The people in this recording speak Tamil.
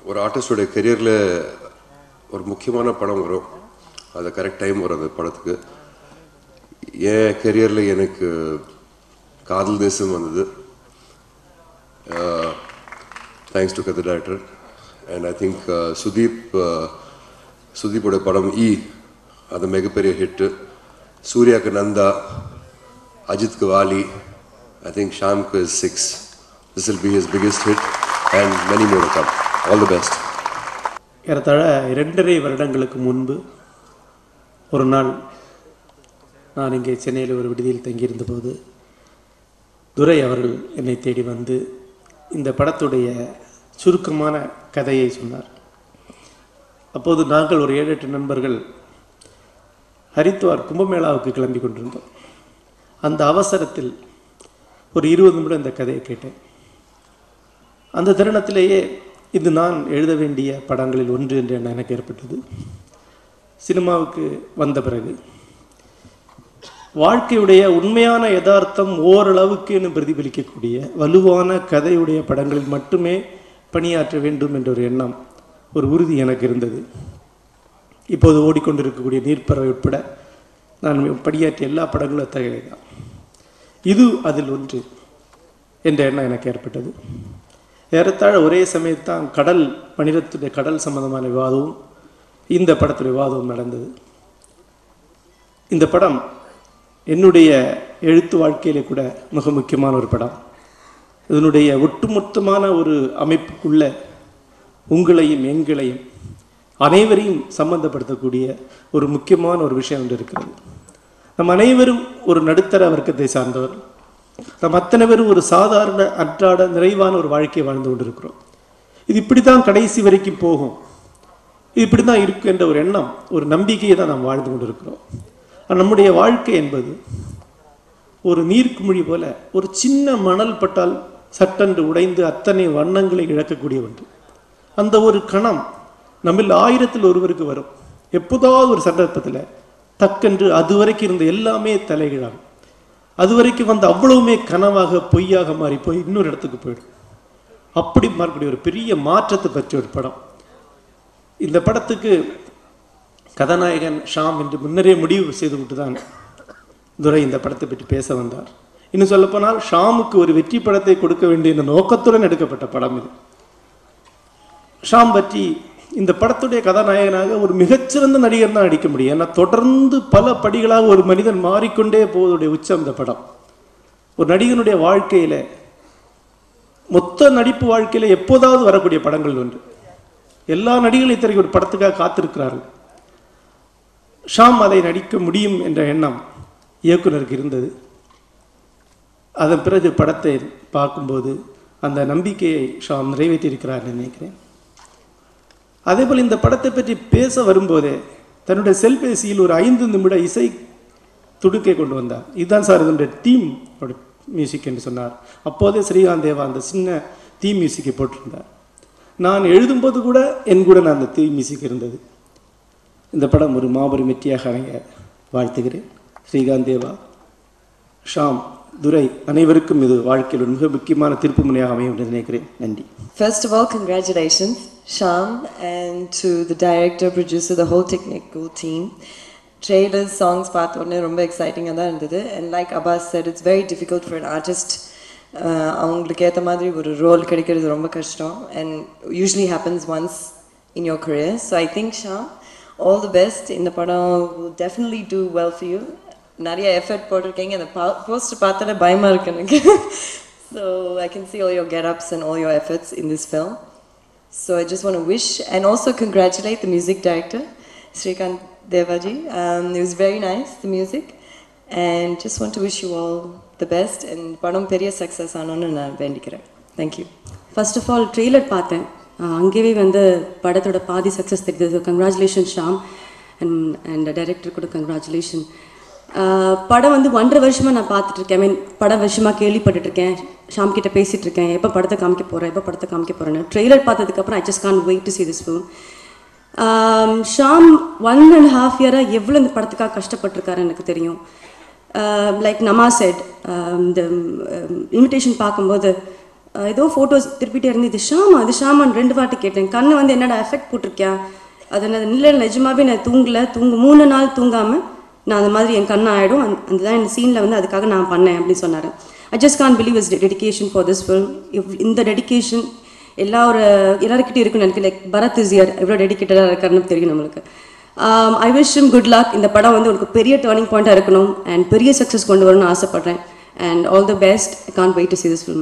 ஒரு ஆர்டிஸ்டோட கெரியரில் ஒரு முக்கியமான படம் வரும், அது கரெக்ட் டைம் வரும் அந்த படத்துக்கு. என் கெரியரில் எனக்கு காதல் தேசம் வந்தது, தேங்க்ஸ் டு கதை டைரக்டர். அண்ட் ஐ திங்க் சுதீப்போட படம் அது மிகப்பெரிய ஹிட்டு. சூர்யாவுக்கு Nanda, அஜித்க்கு Vaali, I think Shyamku is 6. This will be his biggest hit and many more to come. All the best. ஏறத்தாழ 2.5 வருடங்களுக்கு முன்பு ஒரு நாள் நான் இங்கே சென்னையில் ஒரு விடுதியில் தங்கியிருந்த போது துரை அவர்கள் என்னை தேடி வந்து இந்த படத்துடைய சுருக்கமான கதையை சொன்னார். அப்போது நாங்கள் ஒரு 7-8 நண்பர்கள் ஹரித்வார் கும்பமேளாவுக்கு கிளம்பி கொண்டிருந்தோம். அந்த அவசரத்தில் ஒரு 20 நிமிடம் இந்த கதையை கேட்டேன். அந்த தருணத்திலேயே இது நான் எழுத வேண்டிய படங்களில் ஒன்று என்று எனக்கு ஏற்பட்டது. சினிமாவுக்கு வந்த பிறகு வாழ்க்கையுடைய உண்மையான யதார்த்தம் ஓரளவுக்கு பிரதிபலிக்கக்கூடிய வலுவான கதையுடைய படங்களில் மட்டுமே பணியாற்ற வேண்டும் என்ற ஒரு எண்ணம், ஒரு உறுதி எனக்கு இருந்தது. இப்போது ஓடிக்கொண்டிருக்கக்கூடிய நீர்ப்பறவை உட்பட நான் பணியாற்றிய எல்லா படங்களும் அத்தகைய தான். இது அதில் ஒன்று என்ற எண்ணம் எனக்கு ஏற்பட்டது. ஏறத்தாழ ஒரே சமயத்தான் மனிதத்துடைய கடல் சம்பந்தமான விவாதமும் இந்த படத்துடைய விவாதமும் நடந்தது. இந்த படம் என்னுடைய எழுத்து வாழ்க்கையிலே கூட மிக முக்கியமான ஒரு படம். இதனுடைய ஒட்டுமொத்தமான ஒரு அமைப்புக்குள்ள உங்களையும் எங்களையும் அனைவரையும் சம்பந்தப்படுத்தக்கூடிய ஒரு முக்கியமான ஒரு விஷயம் ஒன்று இருக்கிறது. நம் அனைவரும் ஒரு நடுத்தர வர்க்கத்தை சார்ந்தவர். நம் அத்தனை பேரும் ஒரு சாதாரண அன்றாட நிறைவான ஒரு வாழ்க்கையை வாழ்ந்து கொண்டிருக்கிறோம். இது இப்படி தான் கடைசி வரைக்கும் போகும், இது இப்படி தான் இருக்கும் என்ற ஒரு எண்ணம், ஒரு நம்பிக்கையை தான் நாம் வாழ்ந்து கொண்டிருக்கிறோம். நம்முடைய வாழ்க்கை என்பது ஒரு நீர்க்குமிழி போல, ஒரு சின்ன மணல் பட்டால் சட்டென்று உடைந்து அத்தனை வண்ணங்களை இழக்கக்கூடிய ஒன்று. அந்த ஒரு கணம் நம்மில் 1000-ல் ஒருவருக்கு வரும். எப்போதாவது ஒரு சந்தர்ப்பத்தில் டக்கென்று அதுவரைக்கும் இருந்த எல்லாமே தலைகீழாகும். அதுவரைக்கும் வந்து அவ்வளவுமே கனவாக பொய்யாக மாறி போய் இன்னொரு இடத்துக்கு போயிடும். அப்படி மாறக்கூடிய ஒரு பெரிய மாற்றத்தை பற்றிய ஒரு படம். இந்த படத்துக்கு கதாநாயகன் ஷாம் என்று முன்னரே முடிவு செய்து விட்டு தான் துரை இந்த படத்தை பற்றி பேச வந்தார். இன்னும் சொல்லப்போனால் ஷாமுக்கு ஒரு வெற்றி படத்தை கொடுக்க வேண்டிய இந்த நோக்கத்துடன் எடுக்கப்பட்ட படம் இது. ஷாம் பற்றி இந்த படத்துடைய கதாநாயகனாக ஒரு மிகச்சிறந்த நடிகர் தான் நடிக்க முடியும். ஏன்னா தொடர்ந்து பல படிகளாக ஒரு மனிதன் மாறிக்கொண்டே போவதுடைய உச்சம் இந்த படம். ஒரு நடிகனுடைய வாழ்க்கையில, மொத்த நடிப்பு வாழ்க்கையில எப்போதாவது வரக்கூடிய படங்கள் ஒன்று. எல்லா நடிகர்களும் இத்தகைய ஒரு படத்துக்காக காத்திருக்கிறார்கள். ஷாம் அதை நடிக்க முடியும் என்ற எண்ணம் இயக்குனருக்கு இருந்தது. அதன் பிறகு படத்தை பார்க்கும்போது அந்த நம்பிக்கையை ஷாம் நிறைவேற்றியிருக்கிறார் நினைக்கிறேன். அதேபோல் இந்த படத்தை பற்றி பேச வரும்போதே தன்னுடைய செல்பேசியில் ஒரு 5 நிமிட இசை துடுக்கை கொண்டு வந்தார். இதுதான் சார் இதனுடைய தீம் மியூசிக் என்று சொன்னார். அப்போதே ஸ்ரீகாந்த் தேவா அந்த சின்ன தீம் மியூசிக்கை போட்டிருந்தார். நான் எழுதும்போது கூட என் கூட அந்த தீம் மியூசிக் இருந்தது. இந்த படம் ஒரு மாபெரும் வெற்றியாக அமைய வாழ்த்துகிறேன். ஸ்ரீகாந்த் தேவா, ஷாம், துரை அனைவருக்கும் இது வாழ்க்கையில் ஒரு மிக முக்கியமான திருப்பு முனையாக அமையும் என்று நினைக்கிறேன். நன்றி. First of all, congratulations, Shyam, and to the director, producer, the whole technical team. Trailers, songs, பார்த்தோன்னே ரொம்ப எக்ஸைட்டிங்காக தான் இருந்தது. And like Abbas said, it's very difficult for an artist. அவங்களுக்கு ஏற்ற மாதிரி ஒரு ரோல் கிடைக்கிறது ரொம்ப கஷ்டம். And usually happens once in your career. So I think Shyam, all the best. இந்த படம் will definitely do well for you. நிறைய எஃபர்ட் போட்டிருக்கீங்க. அந்த போஸ்டர் பார்த்தாலே பயமாக இருக்கு எனக்கு. So I can see all your get-ups and all your efforts in this film. So I just want to wish and also congratulate the music director, Srikanth Devaji. It was very nice, the music. And just want to wish you all the best. And padam periya success aanonu na vendikiren. Thank you. First of all, trailer பார்த்தேன். அங்கேயே வந்து படத்தோட பாதி சக்ஸஸ் தெரிஞ்சது. கங்க்ராச்சுலேஷன் ஷாம் அண்ட் டைரக்டர் கூட கங்க்ராச்சுலேஷன். படம் வந்து 1.5 வருஷமாக நான் பார்த்துட்ருக்கேன். ஐ மீன் படம் வருஷமாக கேள்விப்பட்டுருக்கேன். ஷாம் கிட்ட பேசிகிட்டு இருக்கேன், எப்போ படத்தை காமிக்க போகிறேன்னு. ட்ரெய்லர் பார்த்ததுக்கப்புறம் I just can't wait to see this film. Shaam 1.5 இயராக எவ்வளோ இந்த படத்துக்காக கஷ்டப்பட்டிருக்காரு எனக்கு தெரியும். லைக் நமா செட், இந்த இன்விடேஷன் பார்க்கும்போது ஏதோ ஃபோட்டோஸ் திருப்பிட்டே இருந்து இது ஷாமான்னு 2 வாட்டி கேட்டேன். கண்ணை வந்து என்னடா எஃபெக்ட் போட்டிருக்கியா, அது இல்லை நிஜமாவே நான் தூங்கலை 3 நாள் தூங்காமல் நான் அந்த மாதிரி என் கண்ணை ஆகிடும், அதுதான் இந்த சீனில் வந்து அதுக்காக நான் பண்ணேன் அப்படின்னு சொன்னார். ஐ just can't believe is dedication for this film. இந்த டெடிகேஷன் எல்லாருக்கிட்டையும் இருக்குன்னு எனக்கு லைக் பரத் இஸ் இயர் எவ்வளோ டெடிக்கேட்டடாக இருக்காருன்னு தெரியும் நம்மளுக்கு. I wish him good luck. இந்த படம் வந்து உனக்கு பெரிய டேர்னிங் பாயிண்ட்டாக இருக்கணும் அண்ட் பெரிய சக்ஸஸ் கொண்டு வரணும்னு ஆசைப்பட்றேன். And all the best. I can't wait to see this film.